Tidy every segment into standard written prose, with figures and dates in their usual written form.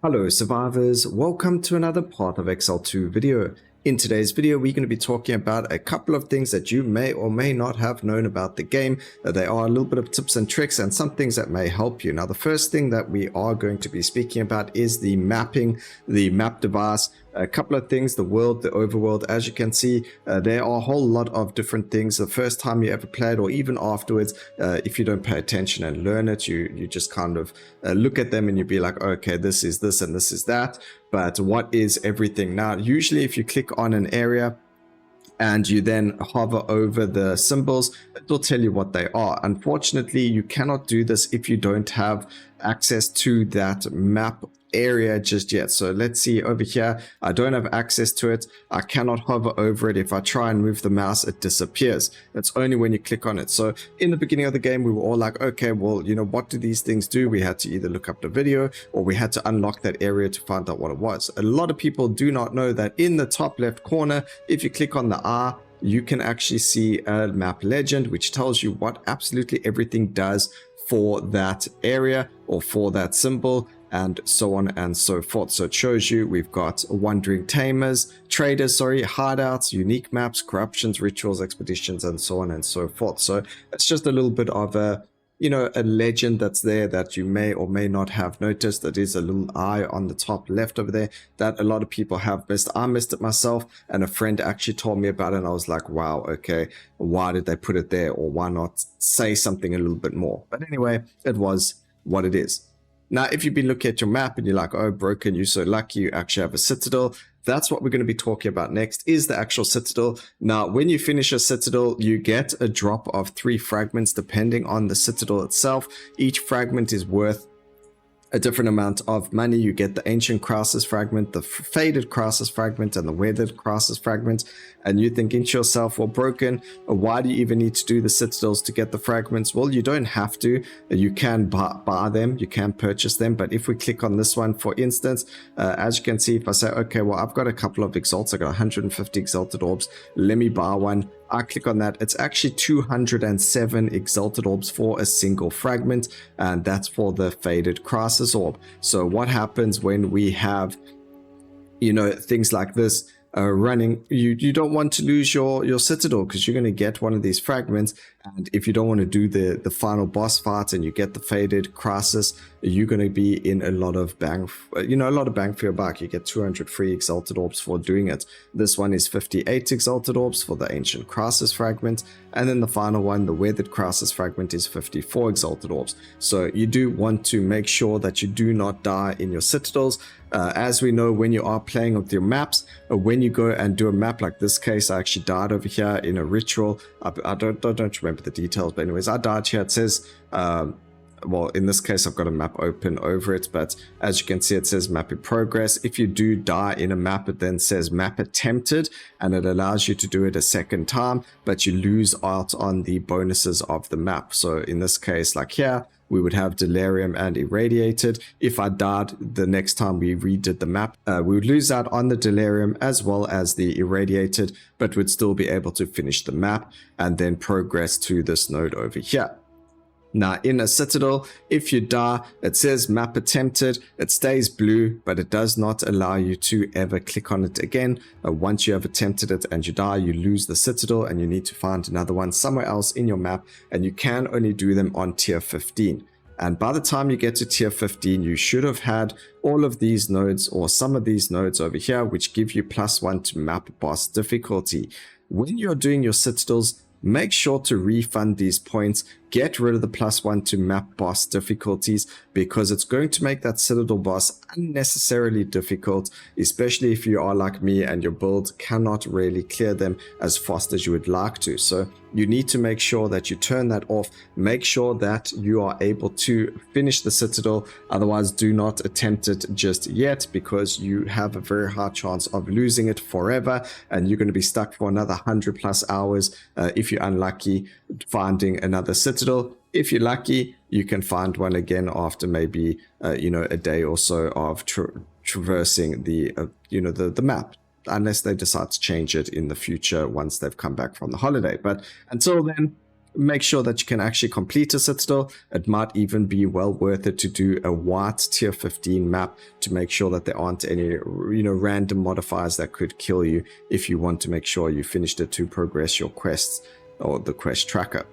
Hello survivors, welcome to another Path of Exile 2 video. In today's video we're going to be talking about a couple of things that you may or may not have known about the game. They are a little bit of tips and tricks and some things that may help you. Now the first thing that we are going to be speaking about is the mapping, the map device. A couple of things, the world, the overworld. As you can see, there are a whole lot of different things. The first time you ever played or even afterwards, if you don't pay attention and learn it, you just kind of look at them and you'd be like, okay, this is this and this is that. But what is everything? Now, usually if you click on an area and you then hover over the symbols, it will tell you what they are. Unfortunately, you cannot do this if you don't have access to that map area just yet. So let's see over here, I don't have access to it. I cannot hover over it. If I try and move the mouse, it disappears. It's only when you click on it. So in the beginning of the game, we were all like, okay, well, you know, what do these things do? We had to either look up the video or we had to unlock that area to find out what it was. A lot of people do not know that in the top left corner, if you click on the R, you can actually see a map legend, which tells you what absolutely everything does for that area or for that symbol, and so on and so forth. So it shows you we've got wandering traders, hideouts, unique maps, corruptions, rituals, expeditions, and so on and so forth. So it's just a little bit of a, you know, a legend that's there that you may or may not have noticed. That is a little eye on the top left over there that a lot of people have missed. I missed it myself, and a friend actually told me about it, and I was like, wow, okay, why did they put it there? Or why not say something a little bit more? But anyway, it was what it is. Now, if you've been looking at your map and you're like, oh, broken, you're so lucky, you actually have a citadel. That's what we're going to be talking about next, is the actual citadel. Now, when you finish a citadel, you get a drop of 3 fragments depending on the citadel itself. Each fragment is worth a different amount of money. You get the ancient crisis fragment, the faded crisis fragment, and the weathered crisis fragment. And you're thinking to yourself, well, broken, why do you even need to do the citadels to get the fragments? Well, you don't have to. You can buy them, you can purchase them. But if we click on this one, for instance, as you can see, if I say, okay, well, I've got a couple of exalts, I got 150 exalted orbs, let me buy one. I click on that. It's actually 207 exalted orbs for a single fragment, and that's for the faded crisis orb. So what happens when we have, you know, things like this running, you don't want to lose your citadel, because you're going to get one of these fragments, and if you don't want to do the final boss fight and you get the faded crisis, you're going to be in a lot of bang for your buck. You get 200 free exalted orbs for doing it. This one is 58 exalted orbs for the ancient crisis fragment, and then the final one, the weathered crisis fragment, is 54 exalted orbs. So you do want to make sure that you do not die in your citadels. As we know, when you are playing with your maps, when you go and do a map like this case, I actually died over here in a ritual. I don't remember the details, but anyways, I died here. It says, well, in this case, I've got a map open over it, but as you can see, it says map in progress. If you do die in a map, it then says map attempted, and it allows you to do it a second time, but you lose out on the bonuses of the map. So in this case, like here, we would have delirium and irradiated. If I died the next time we redid the map, we would lose out on the delirium as well as the irradiated, but would still be able to finish the map and then progress to this node over here. Now, in a citadel, if you die, it says map attempted. It stays blue, but it does not allow you to ever click on it again. Once you have attempted it and you die, you lose the citadel and you need to find another one somewhere else in your map, and you can only do them on tier 15. And by the time you get to tier 15, you should have had all of these nodes or some of these nodes over here, which give you +1 to map boss difficulty. When you're doing your citadels, make sure to refund these points. Get rid of the +1 to map boss difficulties, because it's going to make that citadel boss unnecessarily difficult, especially if you are like me and your build cannot really clear them as fast as you would like to. So you need to make sure that you turn that off. Make sure that you are able to finish the citadel. Otherwise, do not attempt it just yet, because you have a very high chance of losing it forever, and you're going to be stuck for another 100+ hours if you're unlucky finding another citadel. If you're lucky, you can find one again after maybe you know, a day or so of traversing the you know, the map, unless they decide to change it in the future once they've come back from the holiday. But until then, make sure that you can actually complete a Citadel. It might even be well worth it to do a white tier 15 map to make sure that there aren't any, random modifiers that could kill you if you want to make sure you finished it to progress your quests or the quest tracker.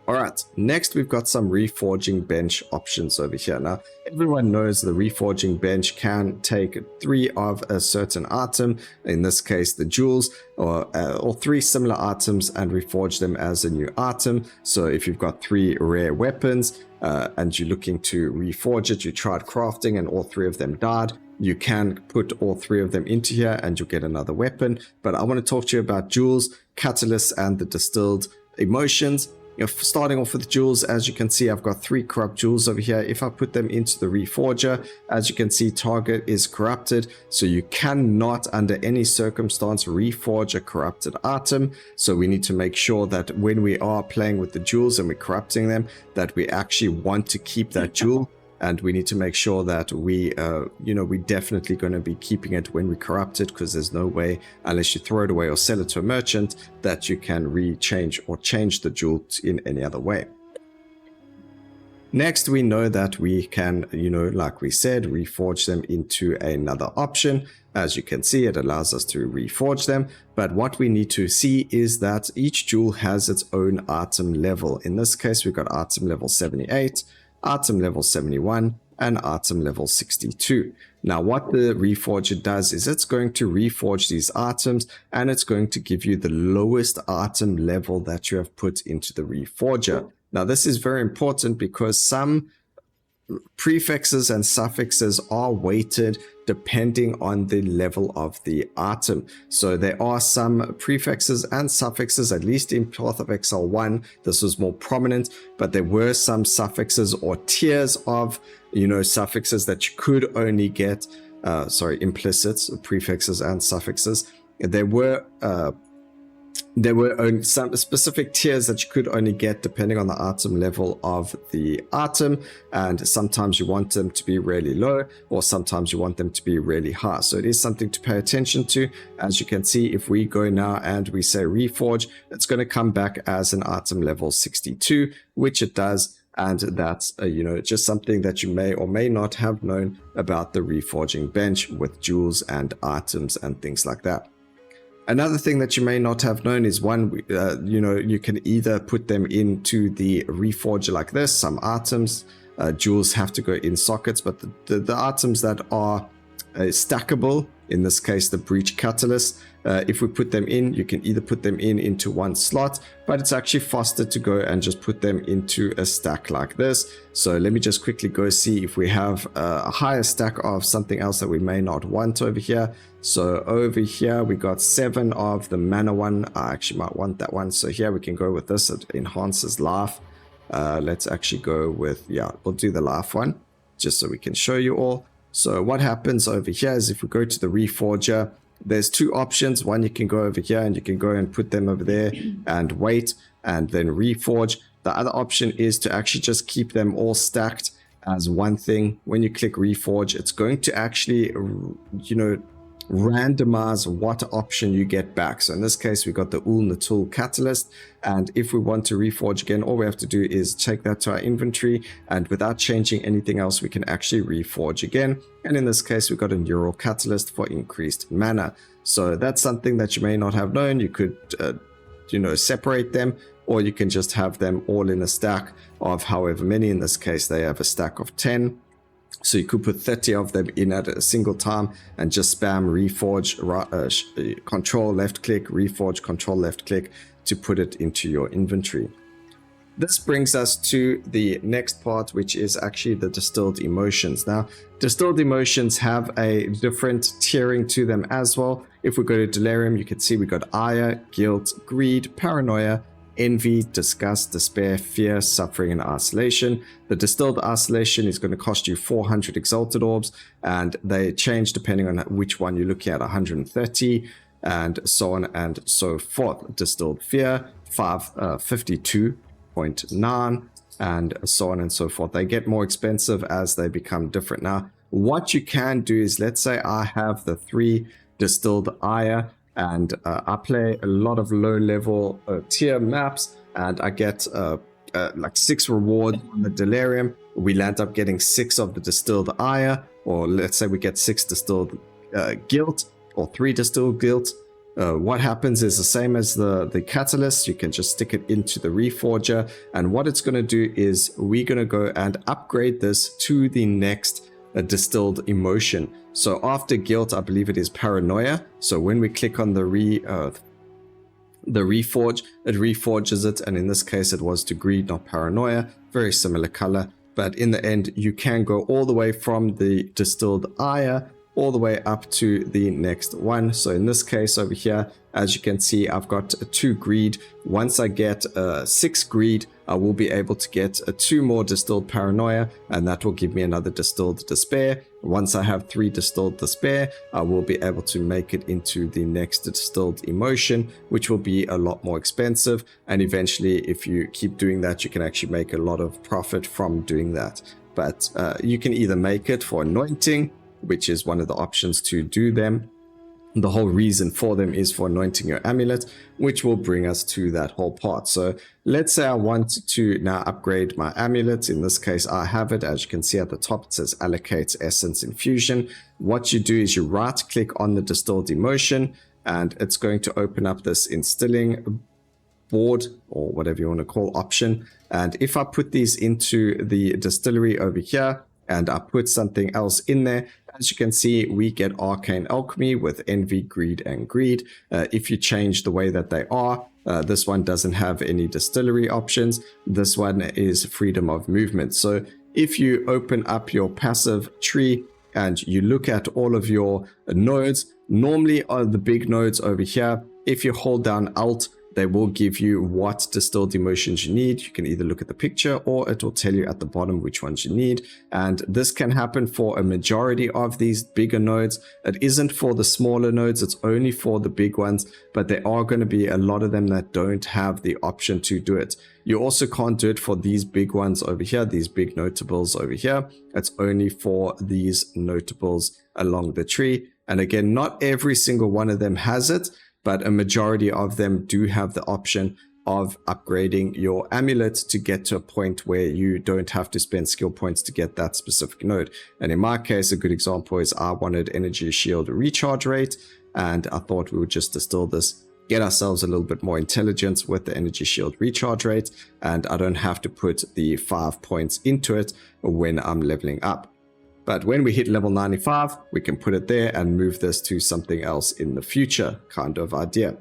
Alright, next we've got some reforging bench options over here. Now, everyone knows the reforging bench can take 3 of a certain item, in this case the jewels, or 3 similar items, and reforge them as a new item. So if you've got 3 rare weapons and you're looking to reforge it, you tried crafting and all 3 of them died, you can put all 3 of them into here and you'll get another weapon. But I want to talk to you about jewels, catalysts, and the distilled emotions. Starting off with jewels, as you can see, I've got 3 corrupt jewels over here. If I put them into the Reforger, as you can see, target is corrupted, so you cannot under any circumstance reforge a corrupted item. So we need to make sure that when we are playing with the jewels and we're corrupting them, that we actually want to keep that jewel. And we need to make sure that we, we're definitely going to be keeping it when we corrupt it, because there's no way, unless you throw it away or sell it to a merchant, that you can rechange or change the jewel in any other way. Next, we know that we can, like we said, reforge them into another option. As you can see, it allows us to reforge them. But what we need to see is that each jewel has its own item level. In this case, we've got item level 78. Item level 71 and item level 62. Now what the Reforger does is it's going to reforge these items and it's going to give you the lowest item level that you have put into the Reforger. Now this is very important because some prefixes and suffixes are weighted depending on the level of the item. So there are some prefixes and suffixes, at least in Path of Exile 1, this was more prominent, but there were some suffixes or tiers of, suffixes that you could only get, implicits, prefixes and suffixes. There were only some specific tiers that you could only get depending on the item level of the item, and sometimes you want them to be really low or sometimes you want them to be really high. So it is something to pay attention to. As you can see, if we go now and we say reforge, it's going to come back as an item level 62, which it does. And that's, just something that you may or may not have known about the reforging bench with jewels and items and things like that. Another thing that you may not have known is you can either put them into the Reforger like this. Some items, jewels have to go in sockets, but the items that are stackable, in this case the breach catalyst, if we put them in, you can either put them into one slot, but it's actually faster to go and just put them into a stack like this. So let me just quickly go see if we have a higher stack of something else that we may not want over here. So over here we got 7 of the mana one. I actually might want that one, so here we can go with this. It enhances life. Let's actually go with, we'll do the life one just so we can show you all. So what happens over here is if we go to the Reforger, there's 2 options. One, you can go over here and you can go and put them over there and wait and then reforge. The other option is to actually just keep them all stacked as one thing. When you click reforge, it's going to actually, randomize what option you get back. So in this case, we got the Ul Natul Catalyst. And if we want to reforge again, all we have to do is take that to our inventory, and without changing anything else, we can actually reforge again. And in this case, we got a Neural Catalyst for increased mana. So that's something that you may not have known. You could, separate them, or you can just have them all in a stack of however many. In this case, they have a stack of 10. So you could put 30 of them in at a single time and just spam reforge, control left click, reforge, control left click to put it into your inventory. This brings us to the next part, which is actually the distilled emotions. Now, distilled emotions have a different tiering to them as well. If we go to Delirium, you can see we got ire, guilt, greed, paranoia, envy, disgust, despair, fear, suffering, and isolation. The distilled isolation is going to cost you 400 exalted orbs, and they change depending on which one you're looking at, 130 and so on and so forth. Distilled fear, 52.9 and so on and so forth. They get more expensive as they become different. Now, what you can do is, let's say I have the 3 distilled ire, and I play a lot of low level tier maps. and I get like 6 rewards on the delirium, we'll end up getting 6 of the distilled ire, or let's say we get 6 distilled guilt, or 3 distilled guilt. What happens is the same as the catalyst. You can just stick it into the Reforger, and what it's going to do is we're going to go and upgrade this to the next distilled emotion. So after guilt, I believe it is paranoia. So when we click on the reforge, it reforges it, and in this case it was to greed, not paranoia. Very similar color, but in the end you can go all the way from the distilled ire all the way up to the next one. So in this case over here, as you can see, I've got 2 greed. Once I get 6 greed, I will be able to get 2 more distilled paranoia, and that will give me another distilled despair. Once I have 3 distilled despair, I will be able to make it into the next distilled emotion, which will be a lot more expensive. And eventually, if you keep doing that, you can actually make a lot of profit from doing that. But you can either make it for anointing, which is one of the options to do them. The whole reason for them is for anointing your amulet, which will bring us to that whole part. So let's say I want to now upgrade my amulet. In this case, I have it. As you can see at the top, it says allocate essence infusion. What you do is you right click on the distilled emotion, and it's going to open up this instilling board, or whatever you want to call option. And if I put these into the distillery over here, and I put something else in there, as you can see, we get Arcane Alchemy with Envy, Greed, and Greed. If you change the way that they are, this one doesn't have any distillery options. This one is freedom of movement. So if you open up your passive tree and you look at all of your nodes, normally on the big nodes over here, if you hold down Alt, they will give you what distilled emotions you need. You can either look at the picture, or it will tell you at the bottom which ones you need. And this can happen for a majority of these bigger nodes. It isn't for the smaller nodes, it's only for the big ones, but there are going to be a lot of them that don't have the option to do it. You also can't do it for these big ones over here, these big notables over here. It's only for these notables along the tree. And again, not every single one of them has it, but a majority of them do have the option of upgrading your amulet to get to a point where you don't have to spend skill points to get that specific node. And in my case, a good example is I wanted energy shield recharge rate, and I thought we would just distill this, get ourselves a little bit more intelligence with the energy shield recharge rate, and I don't have to put the 5 points into it when I'm leveling up. But when we hit level 95, we can put it there and move this to something else in the future kind of idea.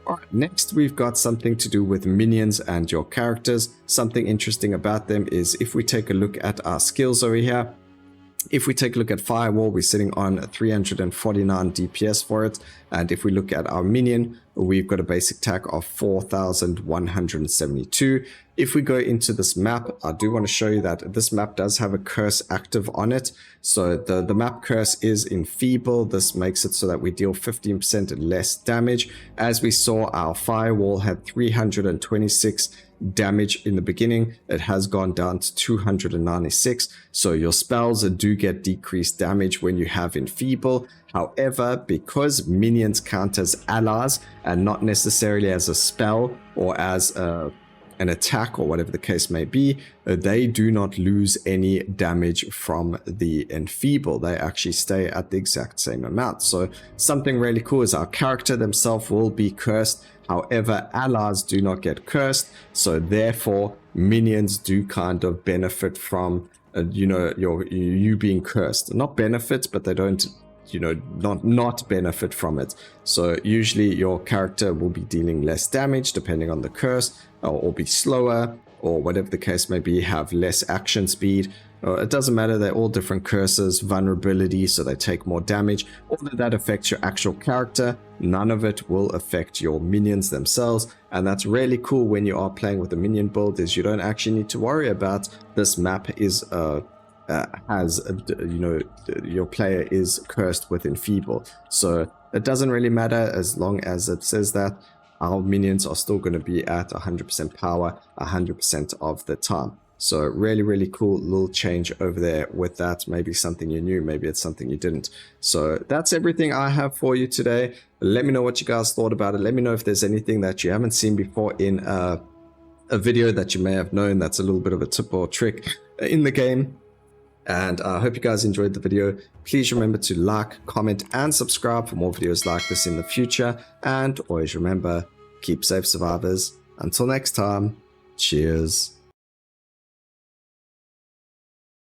Alright, next we've got something to do with minions and your characters. Something interesting about them is if we take a look at our skills over here, if we take a look at Firewall, we're sitting on 349 DPS for it. And if we look at our minion, we've got a basic attack of 4,172. If we go into this map, I do want to show you that this map does have a curse active on it. So the map curse is enfeeble. This makes it so that we deal 15% less damage. As we saw, our Firewall had 326 damage in the beginning. It has gone down to 296. So your spells do get decreased damage when you have enfeeble. However, because minions count as allies and not necessarily as a spell or as an attack or whatever the case may be, they do not lose any damage from the enfeeble. They actually stay at the exact same amount. So something really cool is our character themselves will be cursed. However, allies do not get cursed, so therefore minions do kind of benefit from you being cursed. Not benefit, but they don't not benefit from it. So usually your character will be dealing less damage depending on the curse, or be slower, or whatever the case may be, have less action speed. It doesn't matter, they're all different curses, vulnerability, so they take more damage. All of that affects your actual character. None of it will affect your minions themselves, and that's really cool when you are playing with a minion build, is you don't actually need to worry about this map is your player is cursed with enfeeble. So it doesn't really matter as long as it says that our minions are still going to be at 100% power 100% of the time. So really, really cool little change over there with that. Maybe something you knew, maybe it's something you didn't. So that's everything I have for you today. Let me know what you guys thought about it. Let me know if there's anything that you haven't seen before in a video that you may have known that's a little bit of a tip or trick in the game. And I hope you guys enjoyed the video. Please remember to like, comment, and subscribe for more videos like this in the future. And always remember, keep safe, survivors. Until next time, cheers.